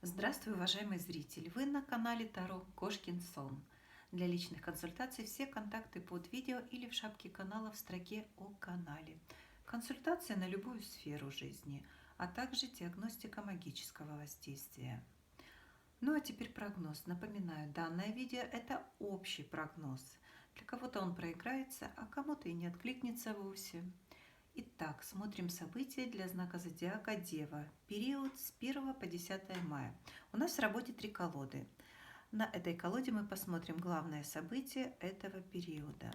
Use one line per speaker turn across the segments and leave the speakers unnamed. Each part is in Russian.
Здравствуй, уважаемый зритель! Вы на канале Таро Кошкин Сон. Для личных консультаций все контакты под видео или в шапке канала в строке о канале. Консультация на любую сферу жизни, а также диагностика магического воздействия. Ну а теперь прогноз. Напоминаю, данное видео это общий прогноз. Для кого-то он проиграется, а кому-то и не откликнется вовсе. Итак, смотрим события для знака зодиака Дева. Период с 1 по 10 мая. У нас в работе 3 колоды. На этой колоде мы посмотрим главное событие этого периода.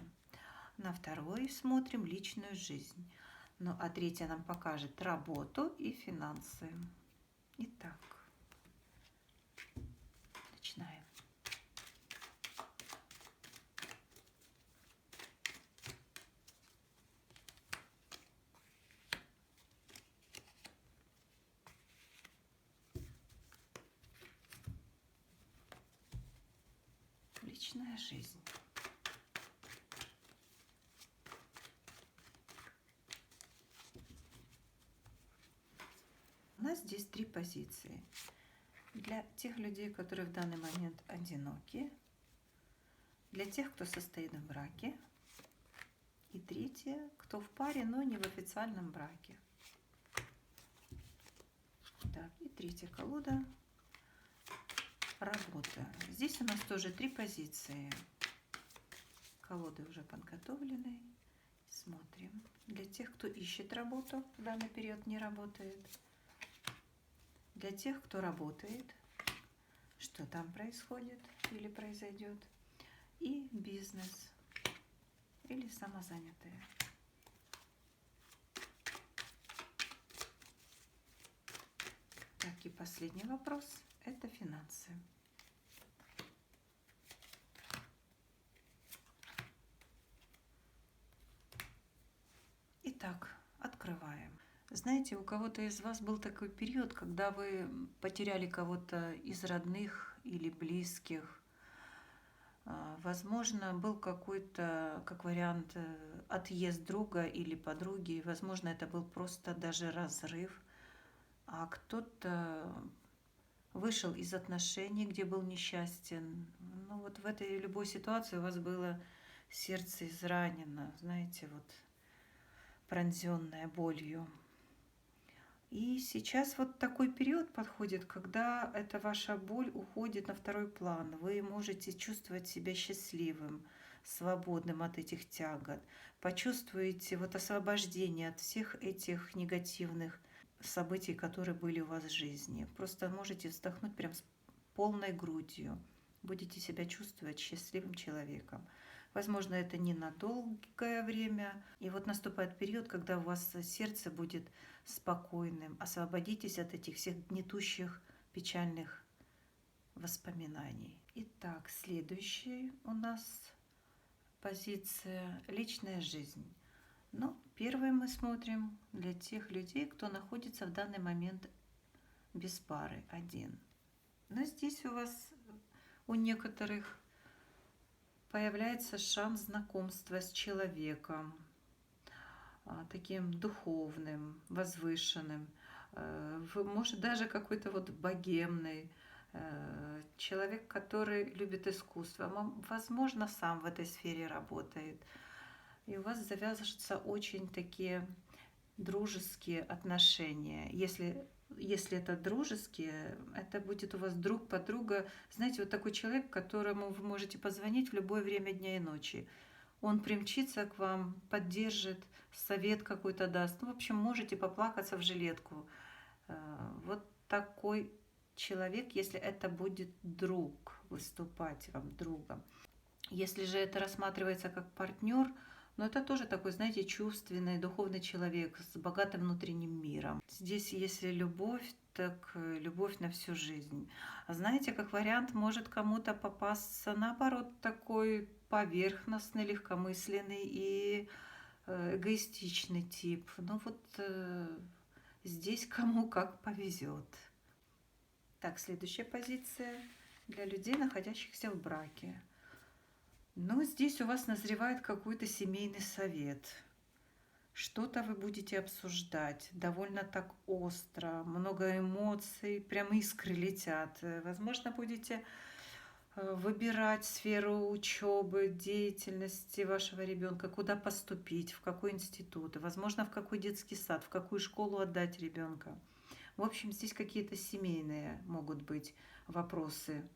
На второй смотрим личную жизнь. Ну а третья нам покажет работу и финансы. Итак, начинаем. Личная жизнь. У нас здесь 3 позиции. Для тех людей, которые в данный момент одиноки, для тех, кто состоит в браке, и третье, кто в паре, но не в официальном браке. Так, и третья колода – работа. Здесь у нас тоже 3 позиции. Колоды уже подготовлены. Смотрим. Для тех, кто ищет работу, в данный период не работает. Для тех, кто работает, что там происходит или произойдет. И бизнес или самозанятые. Так, и последний вопрос – это финансы. Итак, открываем. Знаете, у кого-то из вас был такой период, когда вы потеряли кого-то из родных или близких. Возможно, был какой-то, как вариант, отъезд друга или подруги. Возможно, это был просто даже разрыв. А кто-то вышел из отношений, где был несчастен. Ну вот в этой любой ситуации у вас было сердце изранено, знаете, вот пронзенное болью. И сейчас вот такой период подходит, когда эта ваша боль уходит на второй план. Вы можете чувствовать себя счастливым, свободным от этих тягот. Почувствуете вот освобождение от всех этих негативных событий, которые были у вас в жизни. Просто можете вздохнуть прям с полной грудью. Будете себя чувствовать счастливым человеком. Возможно, это не на долгое время. И вот наступает период, когда у вас сердце будет спокойным. Освободитесь от этих всех гнетущих, печальных воспоминаний. Итак, следующая у нас позиция – личная жизнь. Ну, первое мы смотрим для тех людей, кто находится в данный момент без пары, один. Но здесь у вас, у некоторых, появляется шанс знакомства с человеком, таким духовным, возвышенным, может даже какой-то вот богемный, человек, который любит искусство, возможно, сам в этой сфере работает. И у вас завяжутся очень такие дружеские отношения. Если это дружеские, это будет у вас друг, подруга. Знаете, вот такой человек, которому вы можете позвонить в любое время дня и ночи. Он примчится к вам, поддержит, совет какой-то даст. Ну, в общем, можете поплакаться в жилетку. Вот такой человек, если это будет друг, выступать вам другом. Если же это рассматривается как партнер, но это тоже такой, знаете, чувственный, духовный человек с богатым внутренним миром. Здесь, если любовь, так любовь на всю жизнь. А знаете, как вариант, может кому-то попасться, наоборот, такой поверхностный, легкомысленный и эгоистичный тип. Ну вот здесь кому как повезет. Так, следующая позиция для людей, находящихся в браке. Но здесь у вас назревает какой-то семейный совет. Что-то вы будете обсуждать довольно так остро, много эмоций, прям искры летят. Возможно, будете выбирать сферу учебы, деятельности вашего ребенка, куда поступить, в какой институт, возможно, в какой детский сад, в какую школу отдать ребенка. В общем, здесь какие-то семейные могут быть вопросы.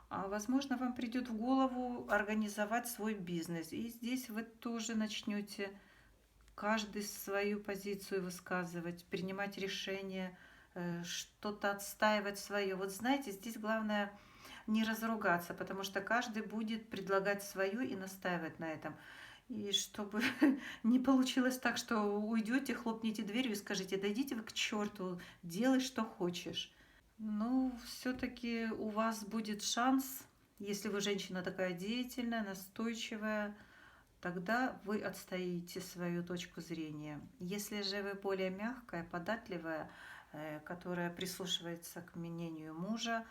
А возможно, вам придет в голову организовать свой бизнес. И здесь вы тоже начнете каждый свою позицию высказывать, принимать решения, что-то отстаивать свое. Вот знаете, здесь главное не разругаться, потому что каждый будет предлагать свое и настаивать на этом. И чтобы не получилось так, что уйдете, хлопните дверью и скажите, да идите вы к черту, делай, что хочешь. Ну, все-таки у вас будет шанс, если вы женщина такая деятельная, настойчивая, тогда вы отстоите свою точку зрения. Если же вы более мягкая, податливая, которая прислушивается к мнению мужа,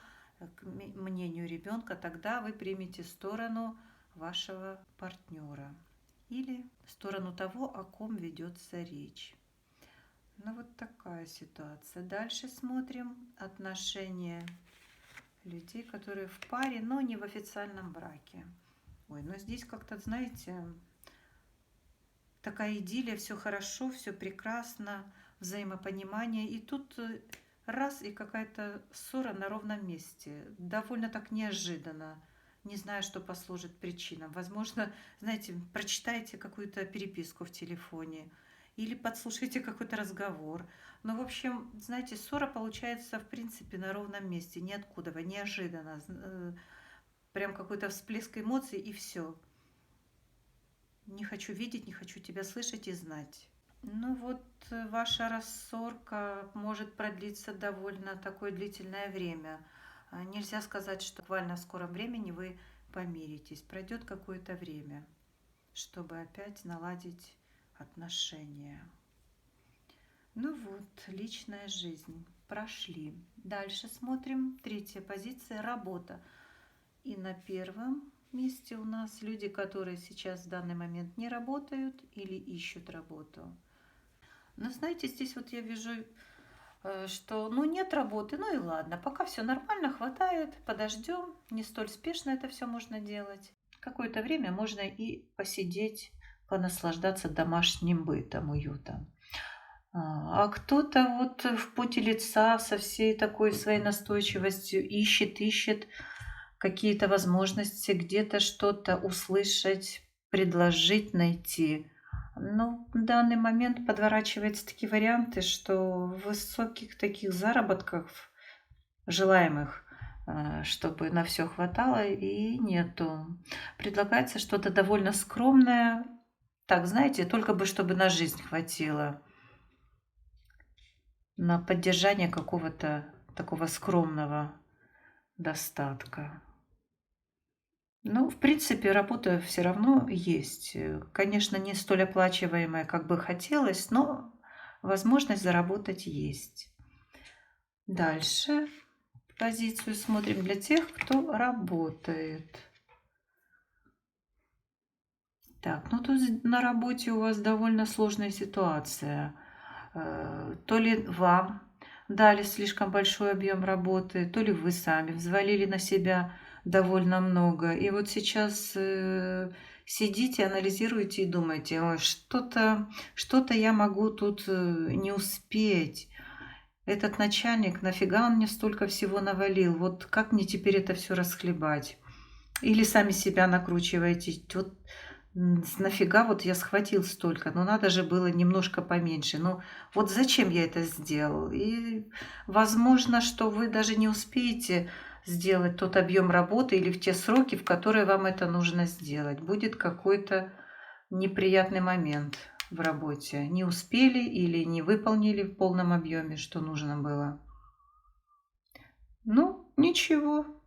к мнению ребенка, тогда вы примете сторону вашего партнера или сторону того, о ком ведется речь. Ну вот такая ситуация. Дальше смотрим отношения людей, которые в паре, но не в официальном браке. Ой, но здесь как-то, знаете, такая идиллия, все хорошо, все прекрасно, взаимопонимание. И тут раз и какая-то ссора на ровном месте. Довольно так неожиданно. Не знаю, что послужит причиной. Возможно, знаете, прочитайте какую-то переписку в телефоне или подслушайте какой-то разговор. Но, в общем, знаете, ссора получается, в принципе, на ровном месте, ниоткуда, неожиданно. Прям какой-то всплеск эмоций и все. Не хочу видеть, не хочу тебя слышать и знать. Ну вот ваша рассорка может продлиться довольно такое длительное время. Нельзя сказать, что буквально в скором времени вы помиритесь. Пройдет какое-то время, чтобы опять наладить отношения. Ну вот, личная жизнь. Прошли. Дальше смотрим. Третья позиция – работа. И на первом месте у нас люди, которые сейчас в данный момент не работают или ищут работу. Но знаете, здесь вот я вижу, что ну нет работы, ну и ладно, пока все нормально, хватает, подождем, не столь спешно это все можно делать. Какое-то время можно и посидеть, понаслаждаться домашним бытом, уютом. А кто-то вот в поте лица со всей такой своей настойчивостью ищет какие-то возможности, где-то что-то услышать, предложить, найти. Но в данный момент подворачиваются такие варианты, что высоких таких заработков желаемых, чтобы на все хватало, и нету. Предлагается что-то довольно скромное. Так, знаете, только бы чтобы на жизнь хватило, на поддержание какого-то такого скромного достатка. Ну, в принципе, работа все равно есть. Конечно, не столь оплачиваемая, как бы хотелось, но возможность заработать есть. Дальше позицию смотрим для тех, кто работает. Так, ну тут на работе у вас довольно сложная ситуация. То ли вам дали слишком большой объем работы, то ли вы сами взвалили на себя довольно много. И вот сейчас сидите, анализируете и думаете, ой, что-то я могу тут не успеть. Этот начальник, нафига он мне столько всего навалил? Вот как мне теперь это все расхлебать? Или сами себя накручиваете. Вот нафига вот я схватил столько? Ну надо же было немножко поменьше. Ну вот зачем я это сделал? И возможно, что вы даже не успеете сделать тот объем работы или в те сроки, в которые вам это нужно сделать. Будет какой-то неприятный момент в работе. Не успели или не выполнили в полном объеме, что нужно было. Ну, ничего,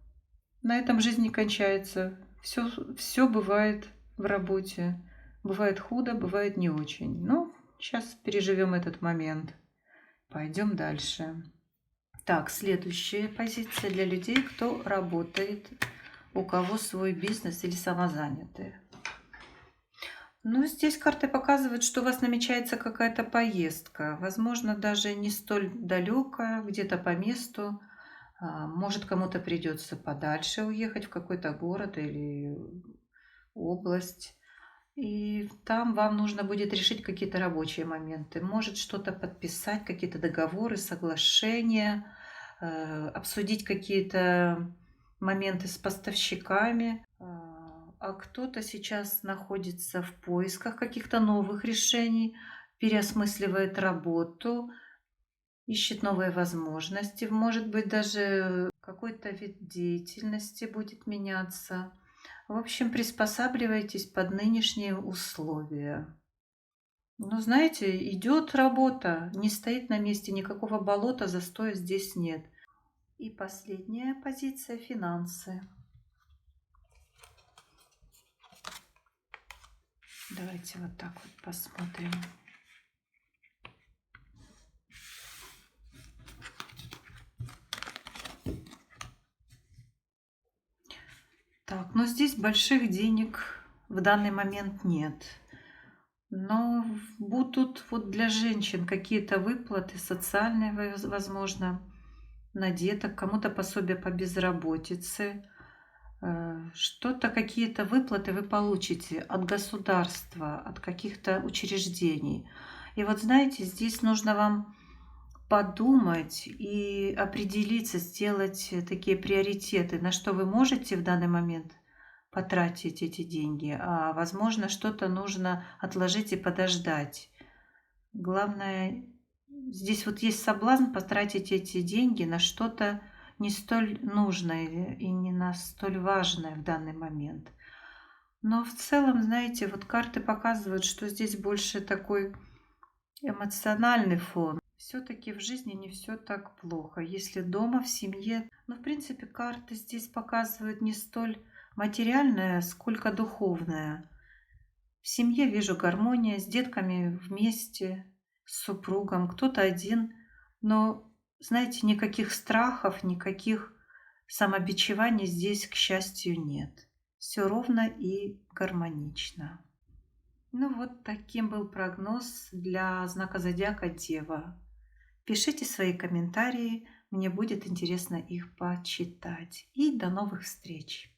на этом жизнь не кончается. Все бывает в работе. Бывает худо, бывает не очень. Ну, сейчас переживем этот момент. Пойдем дальше. Так, следующая позиция для людей, кто работает, у кого свой бизнес или самозанятые. Ну, здесь карты показывают, что у вас намечается какая-то поездка, возможно, даже не столь далекая, где-то по месту. Может, кому-то придется подальше уехать в какой-то город или область. И там вам нужно будет решить какие-то рабочие моменты. Может, что-то подписать, какие-то договоры, соглашения, обсудить какие-то моменты с поставщиками. А кто-то сейчас находится в поисках каких-то новых решений, переосмысливает работу, ищет новые возможности. Может быть, даже какой-то вид деятельности будет меняться. В общем, приспосабливайтесь под нынешние условия. Ну, знаете, идет работа, не стоит на месте, никакого болота, застоя здесь нет. И последняя позиция — финансы. Давайте вот так вот посмотрим. Так, но здесь больших денег в данный момент нет. Но будут вот для женщин какие-то выплаты социальные, возможно, на деток, кому-то пособие по безработице. Что-то, какие-то выплаты вы получите от государства, от каких-то учреждений. И вот знаете, здесь нужно вам подумать и определиться, сделать такие приоритеты, на что вы можете в данный момент потратить эти деньги, а возможно, что-то нужно отложить и подождать. Главное, здесь вот есть соблазн потратить эти деньги на что-то не столь нужное и не на столь важное в данный момент. Но в целом, знаете, вот карты показывают, что здесь больше такой эмоциональный фон. Все-таки в жизни не все так плохо. Если дома, в семье, ну, в принципе, карты здесь показывают не столь материальное, сколько духовное. В семье вижу гармония, с детками вместе, с супругом, кто-то один. Но, знаете, никаких страхов, никаких самобичеваний здесь, к счастью, нет. Все ровно и гармонично. Ну вот таким был прогноз для знака зодиака Дева. Пишите свои комментарии, мне будет интересно их почитать. И до новых встреч!